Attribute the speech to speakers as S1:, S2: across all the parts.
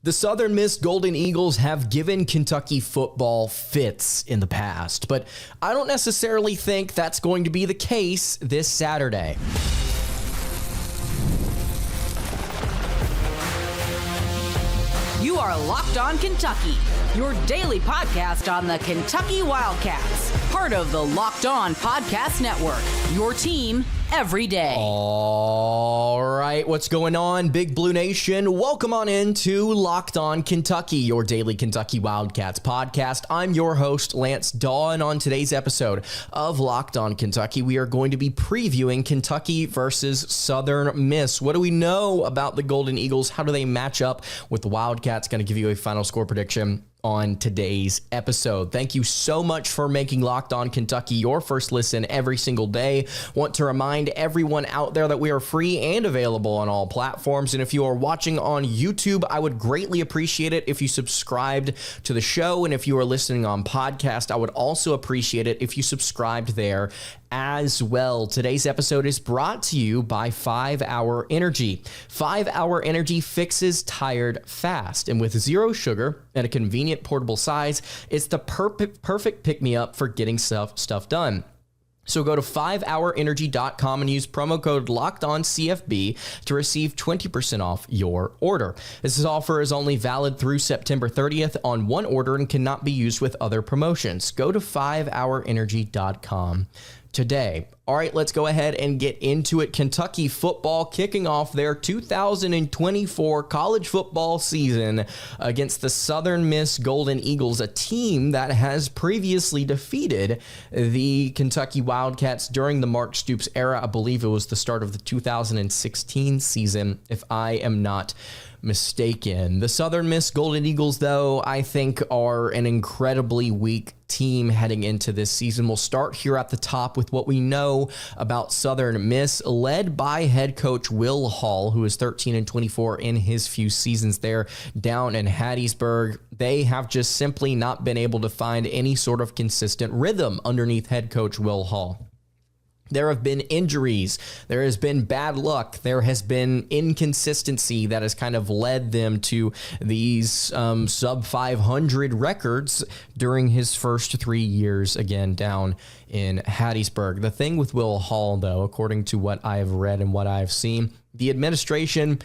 S1: The Southern Miss Golden Eagles have given Kentucky football fits in the past, but I don't necessarily think that's going to be the case this Saturday.
S2: You are Locked On Kentucky, your daily podcast on the Kentucky Wildcats, part of the Locked On Podcast Network, your team every day.
S1: All right, what's going on, Big Blue Nation? Welcome on into Locked On Kentucky, your daily Kentucky Wildcats podcast. I'm your host, Lance Dawe, and on today's episode of Locked On Kentucky, we are going to be previewing Kentucky versus Southern Miss. What do we know about the Golden Eagles? How do they match up with the Wildcats? Going to give you a final score prediction on today's episode. Thank you so much for making Locked On Kentucky your first listen every single day. Want to remind everyone out there that we are free and available on all platforms. And if you are watching on YouTube, I would greatly appreciate it if you subscribed to the show. And if you are listening on podcast, I would also appreciate it if you subscribed there as well. Today's episode is brought to you by 5 Hour Energy. 5 Hour Energy fixes tired fast, and with zero sugar and a convenient portable size, it's the perfect pick-me-up for getting stuff done. So go to 5hourenergy.com and use promo code LOCKEDONCFB to receive 20% off your order. This offer is only valid through September 30th on one order and cannot be used with other promotions. Go to 5hourenergy.com today. All right, let's go ahead and get into it. Kentucky football kicking off their 2024 college football season against the Southern Miss Golden Eagles, a team that has previously defeated the Kentucky Wildcats during the Mark Stoops era. I believe it was the start of the 2016 season, if I am not mistaken. The Southern Miss Golden Eagles, though, I think are an incredibly weak team heading into this season. We'll start here at the top with what we know about Southern Miss, led by head coach Will Hall, who is 13-24 in his few seasons there down in Hattiesburg. They have just simply not been able to find any sort of consistent rhythm underneath head coach Will Hall. There have been injuries, there has been bad luck, there has been inconsistency that has kind of led them to these sub 500 records during his first 3 years, again, down in Hattiesburg. The thing with Will Hall, though, according to what I have read and what I've seen, the administration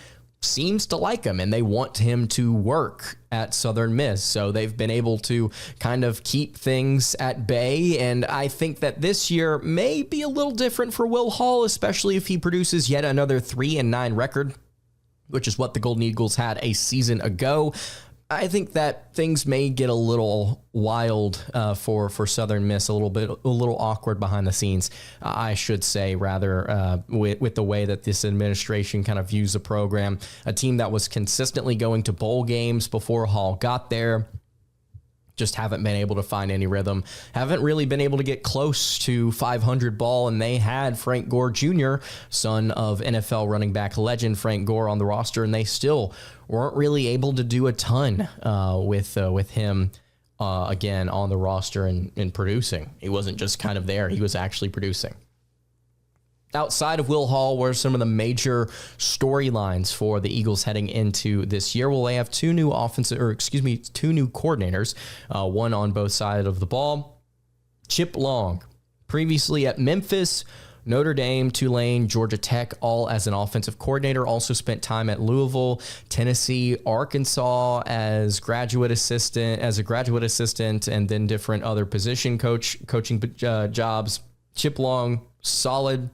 S1: seems to like him and they want him to work at Southern Miss. So they've been able to kind of keep things at bay. And I think that this year may be a little different for Will Hall, especially if he produces yet another 3-9 record, which is what the Golden Eagles had a season ago. I think that things may get a little wild for Southern Miss, a little awkward behind the scenes, I should say, rather, with the way that this administration kind of views the program. A team that was consistently going to bowl games before Hall got there, just haven't been able to find any rhythm, haven't really been able to get close to 500 ball, and they had Frank Gore Jr., son of NFL running back legend Frank Gore, on the roster, and they still weren't really able to do a ton with him again on the roster and producing. He wasn't just kind of there, he was actually producing. Outside of Will Hall, what are some of the major storylines for the Eagles heading into this year? Well, they have two new coordinators, one on both sides of the ball. Chip Long, previously at Memphis, Notre Dame, Tulane, Georgia Tech, all as an offensive coordinator. Also spent time at Louisville, Tennessee, Arkansas as a graduate assistant, and then different other position coaching jobs. Chip Long, solid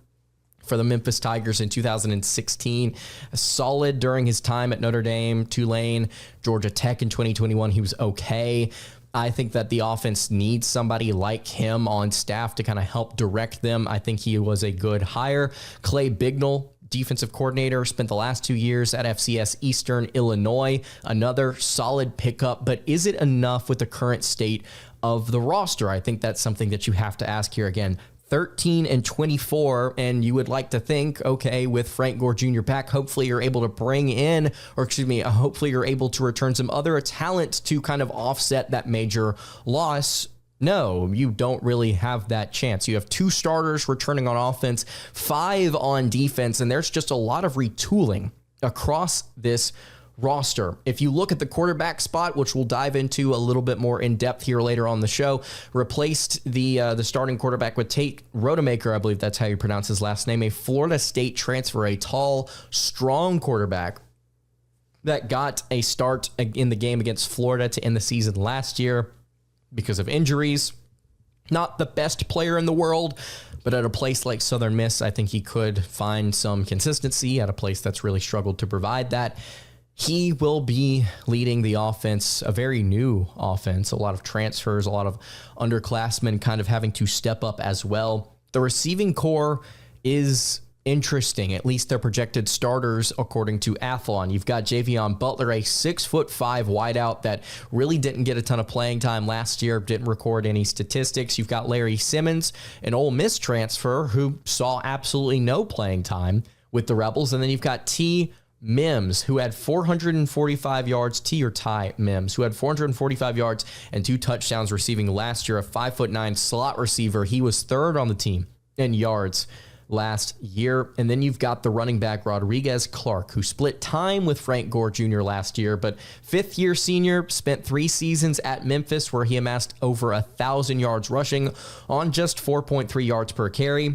S1: for the Memphis Tigers in 2016, solid during his time at Notre Dame, Tulane, Georgia Tech in 2021. He was okay. I think that the offense needs somebody like him on staff to kind of help direct them. I think he was a good hire. Clay Bignell, defensive coordinator, spent the last 2 years at FCS Eastern Illinois. Another solid pickup, but is it enough with the current state of the roster? I think that's something that you have to ask here again. 13-24, and you would like to think, okay, with Frank Gore Jr. back, hopefully you're able to hopefully you're able to return some other talent to kind of offset that major loss. No, you don't really have that chance. You have 2 starters returning on offense, 5 on defense, and there's just a lot of retooling across this roster. If you look at the quarterback spot, which we'll dive into a little bit more in depth here later on the show, replaced the starting quarterback with Tate Rodemaker, I believe that's how you pronounce his last name, a Florida State transfer, a tall, strong quarterback that got a start in the game against Florida to end the season last year because of injuries. Not the best player in the world, but at a place like Southern Miss, I think he could find some consistency at a place that's really struggled to provide that. He will be leading the offense, a very new offense, a lot of transfers, a lot of underclassmen kind of having to step up as well. The receiving core is interesting, at least their projected starters, according to Athlon. You've got Javion Butler, a 6'5" wideout that really didn't get a ton of playing time last year, didn't record any statistics. You've got Larry Simmons, an Ole Miss transfer who saw absolutely no playing time with the Rebels. And then you've got T. Mims, who had 445 yards, Ty Mims, who had 445 yards and 2 touchdowns receiving last year, a 5'9" slot receiver. He was third on the team in yards last year. And then you've got the running back Rodriguez Clark, who split time with Frank Gore Jr. last year, but fifth-year senior, spent 3 seasons at Memphis where he amassed over 1,000 yards rushing on just 4.3 yards per carry.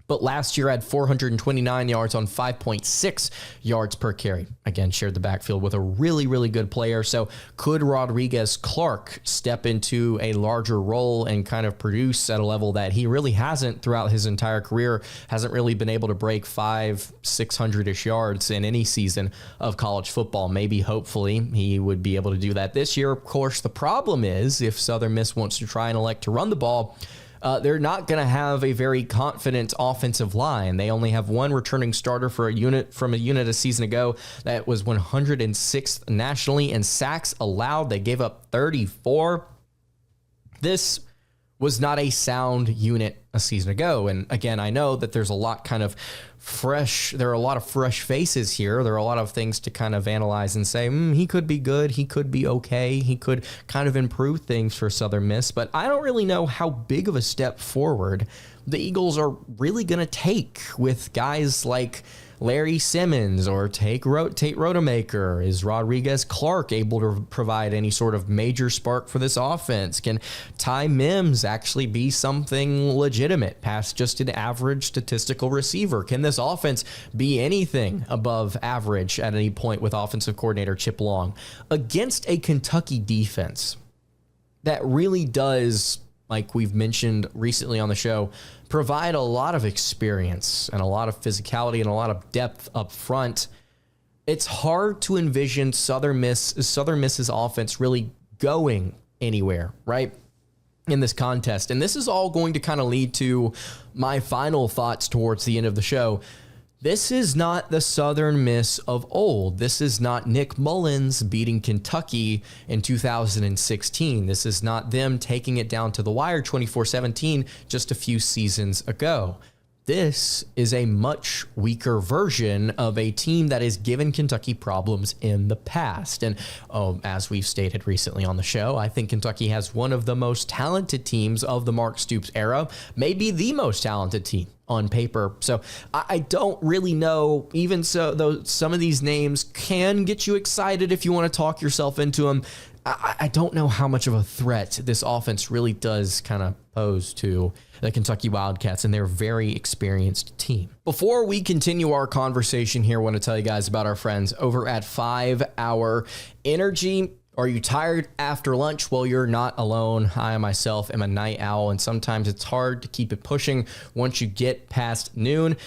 S1: But last year had 429 yards on 5.6 yards per carry. Again, shared the backfield with a really, really good player. So could Rodriguez Clark step into a larger role and kind of produce at a level that he really hasn't throughout his entire career, hasn't really been able to break 600-ish yards in any season of college football. Maybe, hopefully, he would be able to do that this year. Of course, the problem is if Southern Miss wants to try and elect to run the ball, they're not going to have a very confident offensive line. They only have one returning starter for a unit a season ago that was 106th nationally in sacks allowed. They gave up 34. This was not a sound unit a season ago. And again, I know that there's a lot kind of fresh. There are a lot of fresh faces here. There are a lot of things to kind of analyze and say, he could be good. He could be okay. He could kind of improve things for Southern Miss. But I don't really know how big of a step forward the Eagles are really going to take with guys like Larry Simmons or Tate Rodemaker. Is Rodriguez Clark able to provide any sort of major spark for this offense? Can Ty Mims actually be something legitimate past just an average statistical receiver? Can this offense be anything above average at any point with offensive coordinator Chip Long against a Kentucky defense that really does, like we've mentioned recently on the show, provide a lot of experience and a lot of physicality and a lot of depth up front? It's hard to envision Southern Miss's offense really going anywhere, right, in this contest. And this is all going to kind of lead to my final thoughts towards the end of the show. This is not the Southern Miss of old. This is not Nick Mullins beating Kentucky in 2016. This is not them taking it down to the wire 24-17 just a few seasons ago. This is a much weaker version of a team that has given Kentucky problems in the past. And as we've stated recently on the show, I think Kentucky has one of the most talented teams of the Mark Stoops era, maybe the most talented team on paper. So I don't really know, even so, though some of these names can get you excited if you want to talk yourself into them. I don't know how much of a threat this offense really does kind of pose to the Kentucky Wildcats and their very experienced team. Before we continue our conversation here, I want to tell you guys about our friends over at 5 Hour Energy. Are you tired after lunch? Well, you're not alone. I myself am a night owl, and sometimes it's hard to keep it pushing once you get past noon.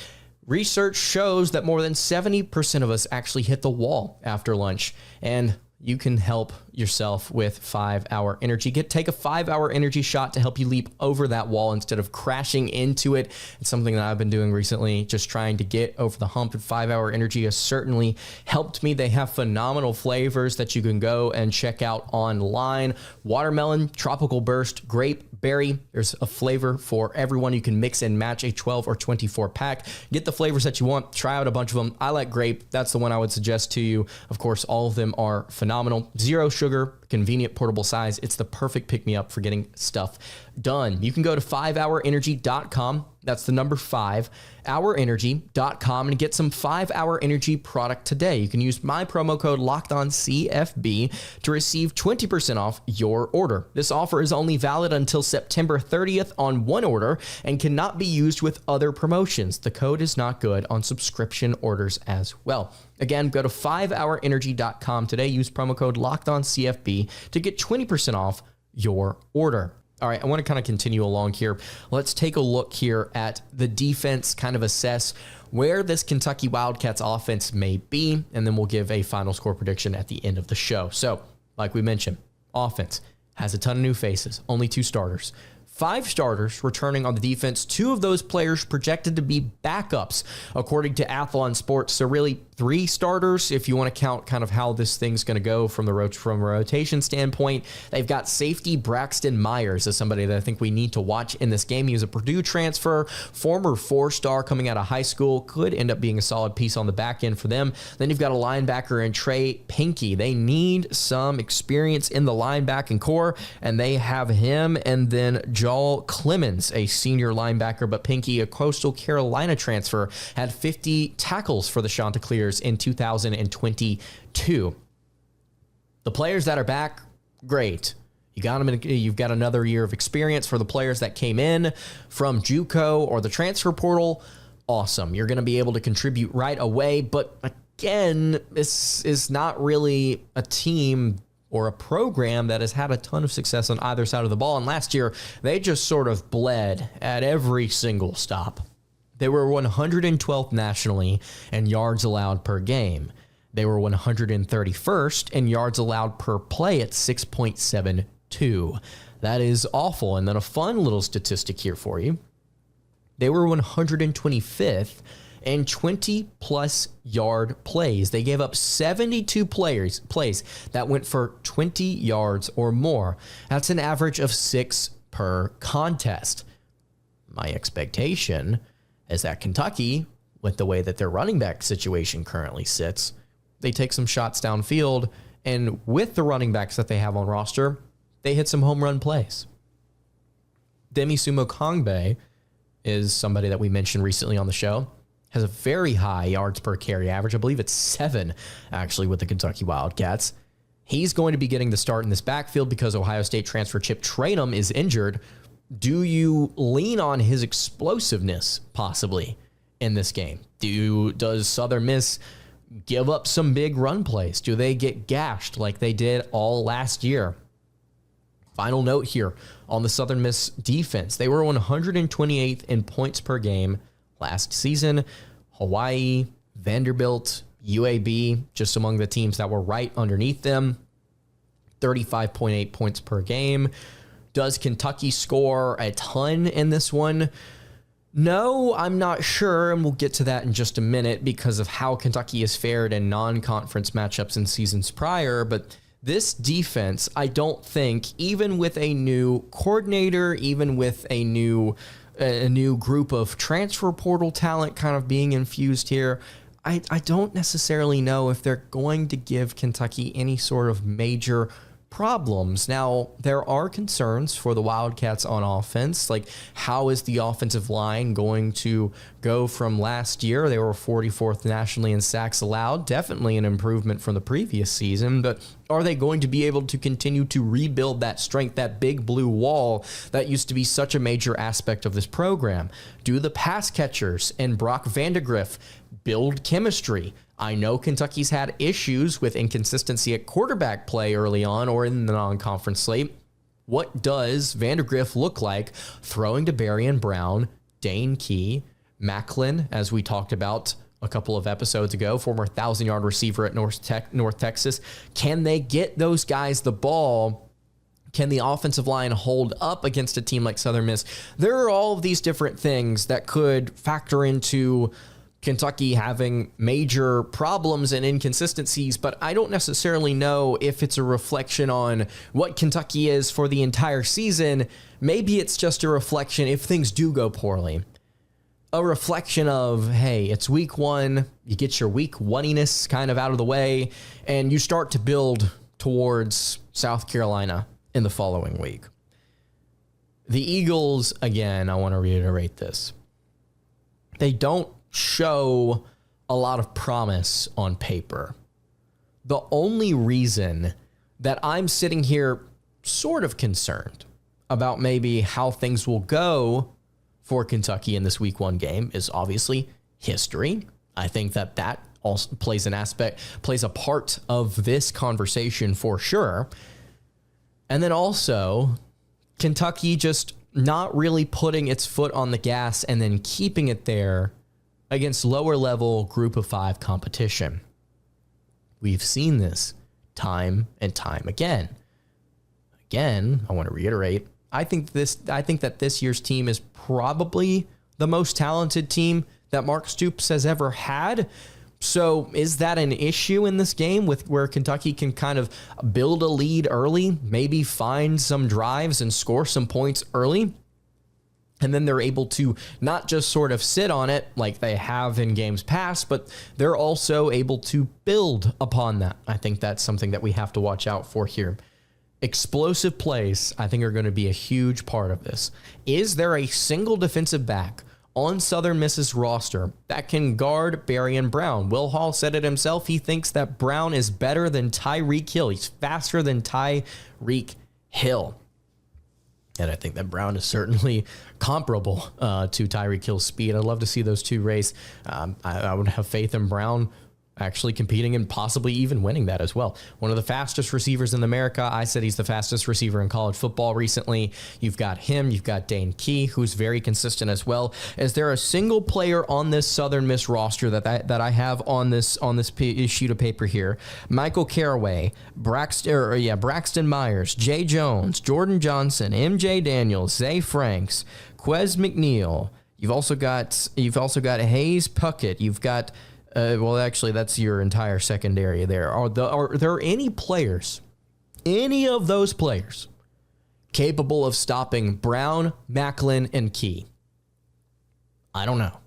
S1: Research shows that more than 70% of us actually hit the wall after lunch, and you can help yourself with 5 Hour Energy. Take a 5 Hour Energy shot to help you leap over that wall instead of crashing into it. It's something that I've been doing recently, just trying to get over the hump. And 5 Hour Energy has certainly helped me. They have phenomenal flavors that you can go and check out online. Watermelon, tropical burst, grape, berry. There's a flavor for everyone. You can mix and match a 12 or 24 pack. Get the flavors that you want. Try out a bunch of them. I like grape. That's the one I would suggest to you. Of course, all of them are phenomenal. Zero sugar, convenient portable size. It's the perfect pick-me-up for getting stuff done. You can go to 5hourenergy.com. That's the number 5, hourenergy.com, and get some 5-Hour Energy product today. You can use my promo code LOCKEDONCFB to receive 20% off your order. This offer is only valid until September 30th on one order and cannot be used with other promotions. The code is not good on subscription orders as well. Again, go to 5hourenergy.com today. Use promo code LOCKEDONCFB to get 20% off your order. All right, I want to kind of continue along here. Let's take a look here at the defense, kind of assess where this Kentucky Wildcats offense may be, and then we'll give a final score prediction at the end of the show. So, like we mentioned, offense has a ton of new faces, only 2 starters. 5 starters returning on the defense. 2 of those players projected to be backups, according to Athlon Sports. So really 3 starters, if you want to count kind of how this thing's going to go from a rotation standpoint. They've got safety Braxton Myers as somebody that I think we need to watch in this game. He was a Purdue transfer, former 4-star coming out of high school, could end up being a solid piece on the back end for them. Then you've got a linebacker in Trey Pinky. They need some experience in the linebacking core, and they have him, and then Joel Clemens, a senior linebacker, but Pinky, a Coastal Carolina transfer, had 50 tackles for the Chanticleers in 2022. The players that are back, great. You've got another year of experience. For the players that came in from JUCO or the transfer portal, awesome. You're going to be able to contribute right away. But again, this is not really a team or a program that has had a ton of success on either side of the ball. And last year, they just sort of bled at every single stop. They were 112th nationally in yards allowed per game. They were 131st in yards allowed per play at 6.72. That is awful. And then a fun little statistic here for you. They were 125th in 20-plus yard plays. They gave up 72 plays that went for 20 yards or more. That's an average of 6 per contest. My expectation is that Kentucky, with the way that their running back situation currently sits, they take some shots downfield, and with the running backs that they have on roster, they hit some home run plays. Demi Sumokongbe is somebody that we mentioned recently on the show, has a very high yards per carry average. I believe it's 7, actually, with the Kentucky Wildcats. He's going to be getting the start in this backfield because Ohio State transfer Chip Trayanum is injured. Do you lean on his explosiveness, possibly, in this game? Does Southern Miss give up some big run plays? Do they get gashed like they did all last year? Final note here on the Southern Miss defense. They were 128th in points per game last season. Hawaii, Vanderbilt, UAB, just among the teams that were right underneath them. 35.8 points per game. Does Kentucky score a ton in this one? No, I'm not sure, and we'll get to that in just a minute because of how Kentucky has fared in non-conference matchups in seasons prior, but this defense, I don't think, even with a new coordinator, even with a new group of transfer portal talent kind of being infused here, I don't necessarily know if they're going to give Kentucky any sort of major problems. Now, there are concerns for the Wildcats on offense. Like, how is the offensive line going to go from last year? They were 44th nationally in sacks allowed. Definitely an improvement from the previous season, but are they going to be able to continue to rebuild that strength, that big blue wall that used to be such a major aspect of this program? Do the pass catchers and Brock Vandagriff build chemistry? I know Kentucky's had issues with inconsistency at quarterback play early on or in the non-conference slate. What does Vandagriff look like throwing to Barion Brown, Dane Key, Macklin, as we talked about a couple of episodes ago, former 1,000-yard receiver at North Texas? Can they get those guys the ball? Can the offensive line hold up against a team like Southern Miss? There are all of these different things that could factor into Kentucky having major problems and inconsistencies, but I don't necessarily know if it's a reflection on what Kentucky is for the entire season. Maybe it's just a reflection if things do go poorly. A reflection of, hey, it's week 1, you get your week 1-iness kind of out of the way, and you start to build towards South Carolina in the following week. The Eagles, again, I want to reiterate this. they don't show a lot of promise on paper. The only reason that I'm sitting here sort of concerned about maybe how things will go for Kentucky in this week 1 game is obviously history. I think that also plays a part of this conversation for sure. And then also Kentucky just not really putting its foot on the gas and then keeping it there against lower level group of 5 competition. We've seen this time and time again. Again, I want to reiterate, I think that this year's team is probably the most talented team that Mark Stoops has ever had. So is that an issue in this game with where Kentucky can kind of build a lead early, maybe find some drives and score some points early? And then they're able to not just sort of sit on it like they have in games past, but they're also able to build upon that. I think that's something that we have to watch out for here. Explosive plays, I think, are going to be a huge part of this. Is there a single defensive back on Southern Miss's roster that can guard Barion Brown? Will Hall said it himself. He thinks that Brown is better than Tyreek Hill. He's faster than Tyreek Hill. And I think that Brown is certainly comparable to Tyreek Hill's speed. I'd love to see those two race. I would have faith in Brown actually competing and possibly even winning that as well. One of the fastest receivers in America. I said he's the fastest receiver in college football recently. You've got him. You've got Dane Key, who's very consistent as well. Is there a single player on this Southern Miss roster that I have on this sheet of paper here? Michael Caraway, Braxton Myers, Jay Jones, Jordan Johnson, MJ Daniels, Zay Franks, Quez McNeil. You've also got Hayes Puckett. You've got well, actually, that's your entire secondary there. Are there any players, any of those players, capable of stopping Brown, Macklin, and Key? I don't know.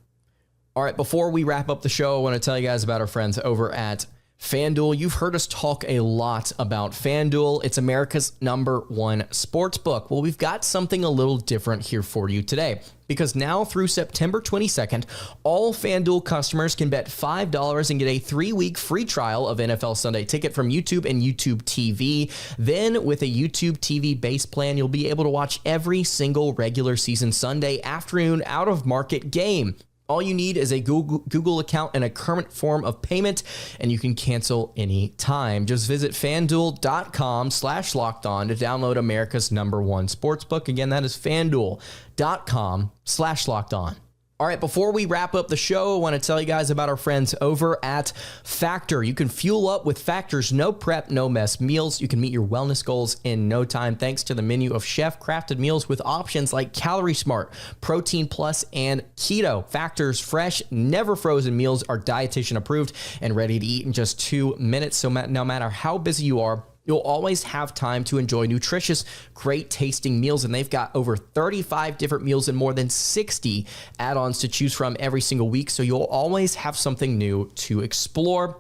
S1: All right, before we wrap up the show, I want to tell you guys about our friends over at FanDuel. You've heard us talk a lot about FanDuel. It's America's #1 sports book. Well, we've got something a little different here for you today, because now through September 22nd, all FanDuel customers can bet $5 and get a 3-week free trial of NFL Sunday Ticket from YouTube and YouTube TV. Then with a YouTube TV base plan, you'll be able to watch every single regular season Sunday afternoon out-of-market game. All you need is a Google account and a current form of payment, and you can cancel anytime. Just visit FanDuel.com/lockedon to download America's #1 sportsbook. Again, that is FanDuel.com/lockedon. All right, before we wrap up the show, I want to tell you guys about our friends over at Factor. You can fuel up with Factor's no prep, no mess meals. You can meet your wellness goals in no time thanks to the menu of chef-crafted meals with options like Calorie Smart, Protein Plus, and Keto. Factor's fresh, never frozen meals are dietitian approved and ready to eat in just 2 minutes. So no matter how busy you are, you'll always have time to enjoy nutritious, great tasting meals. And they've got over 35 different meals and more than 60 add-ons to choose from every single week. So you'll always have something new to explore.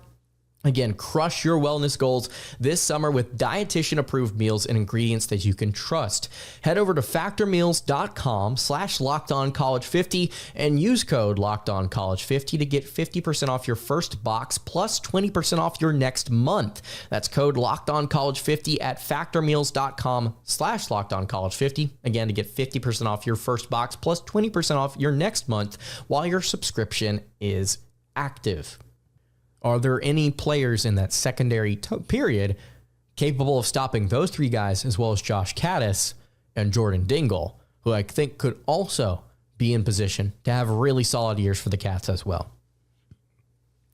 S1: Again, crush your wellness goals this summer with dietitian-approved meals and ingredients that you can trust. Head over to factormeals.com/lockedoncollege50 and use code LockedOnCollege50 to get 50% off your first box plus 20% off your next month. That's code LockedOnCollege50 at factormeals.com/LockedOnCollege50. Again, to get 50% off your first box plus 20% off your next month while your subscription is active. Are there any players in that secondary period capable of stopping those three guys, as well as Josh Caddis and Jordan Dingle, who I think could also be in position to have really solid years for the Cats as well?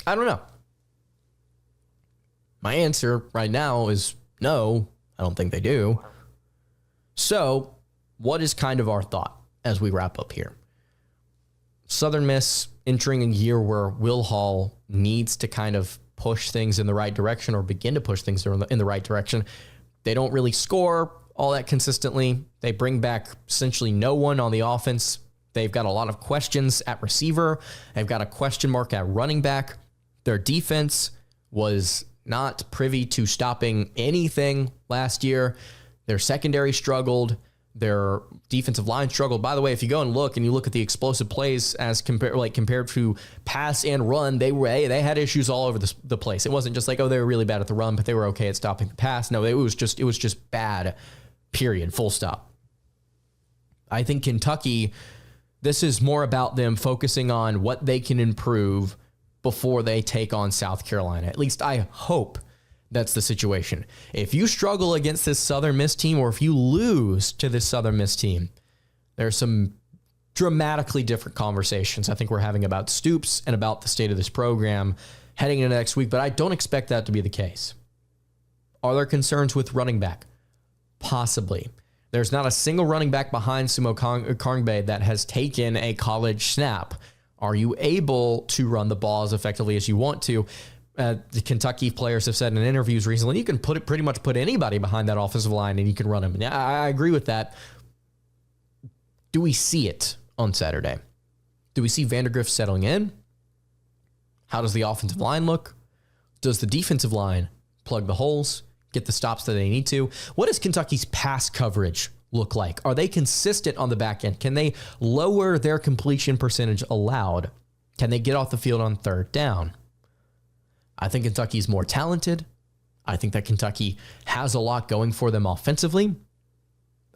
S1: I don't know. My answer right now is no, I don't think they do. So what is kind of our thought as we wrap up here? Southern Miss entering a year where Will Hall needs to kind of push things in the right direction or begin to push things in the right direction. They don't really score all that consistently. They bring back essentially no one on the offense. They've got a lot of questions at receiver. They've got a question mark at running back. Their defense was not privy to stopping anything last year. Their secondary struggled. Their defensive line struggled. By the way, if you go and look at the explosive plays as compared to pass and run, they had issues all over the place. It wasn't just like, oh, they were really bad at the run, but they were okay at stopping the pass. No, it was just bad. Period. Full stop. I think Kentucky, this is more about them focusing on what they can improve before they take on South Carolina. At least I hope that's the situation. If you struggle against this Southern Miss team, or if you lose to this Southern Miss team, there's some dramatically different conversations I think we're having about Stoops and about the state of this program heading into next week, but I don't expect that to be the case. Are there concerns with running back? Possibly. There's not a single running back behind Sumo Kongbe that has taken a college snap. Are you able to run the ball as effectively as you want to? The Kentucky players have said in interviews recently, you can pretty much put anybody behind that offensive line and you can run them. Yeah, I agree with that. Do we see it on Saturday? Do we see Vandagriff settling in? How does the offensive line look? Does the defensive line plug the holes, get the stops that they need to? What does Kentucky's pass coverage look like? Are they consistent on the back end? Can they lower their completion percentage allowed? Can they get off the field on third down? I think Kentucky's more talented. I think that Kentucky has a lot going for them offensively.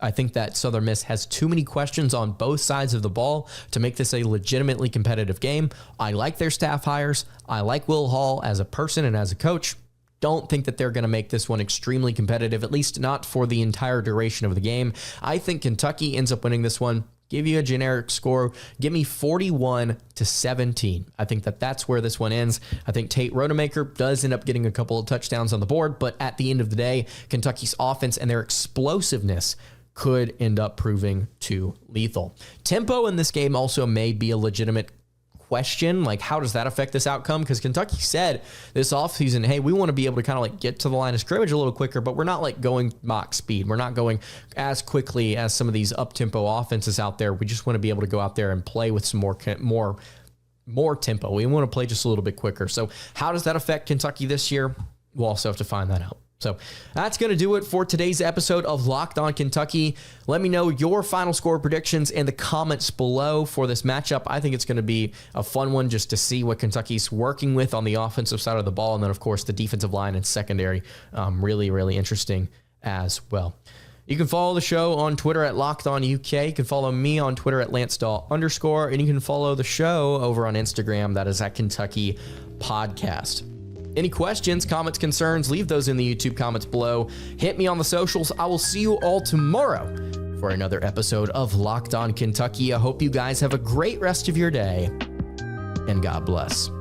S1: I think that Southern Miss has too many questions on both sides of the ball to make this a legitimately competitive game. I like their staff hires. I like Will Hall as a person and as a coach. Don't think that they're going to make this one extremely competitive, at least not for the entire duration of the game. I think Kentucky ends up winning this one. Give you a generic score. Give me 41-17. I think that that's where this one ends. I think Tate Rodemaker does end up getting a couple of touchdowns on the board, but at the end of the day, Kentucky's offense and their explosiveness could end up proving too lethal. Tempo in this game also may be a legitimate question. Like, how does that affect this outcome? Because Kentucky said this offseason, hey, we want to be able to kind of like get to the line of scrimmage a little quicker, but we're not like going mock speed. We're not going as quickly as some of these up-tempo offenses out there. We just want to be able to go out there and play with some more tempo. We want to play just a little bit quicker. So how does that affect Kentucky this year? We'll also have to find that out. So that's going to do it for today's episode of Locked On Kentucky. Let me know your final score predictions in the comments below for this matchup. I think it's going to be a fun one just to see what Kentucky's working with on the offensive side of the ball. And then, of course, the defensive line and secondary. Really, really interesting as well. You can follow the show on Twitter at Locked On UK. You can follow me on Twitter at LanceDawe_. And you can follow the show over on Instagram. That is at Kentucky Podcast. Any questions, comments, concerns, leave those in the YouTube comments below. Hit me on the socials. I will see you all tomorrow for another episode of Locked On Kentucky. I hope you guys have a great rest of your day, and God bless.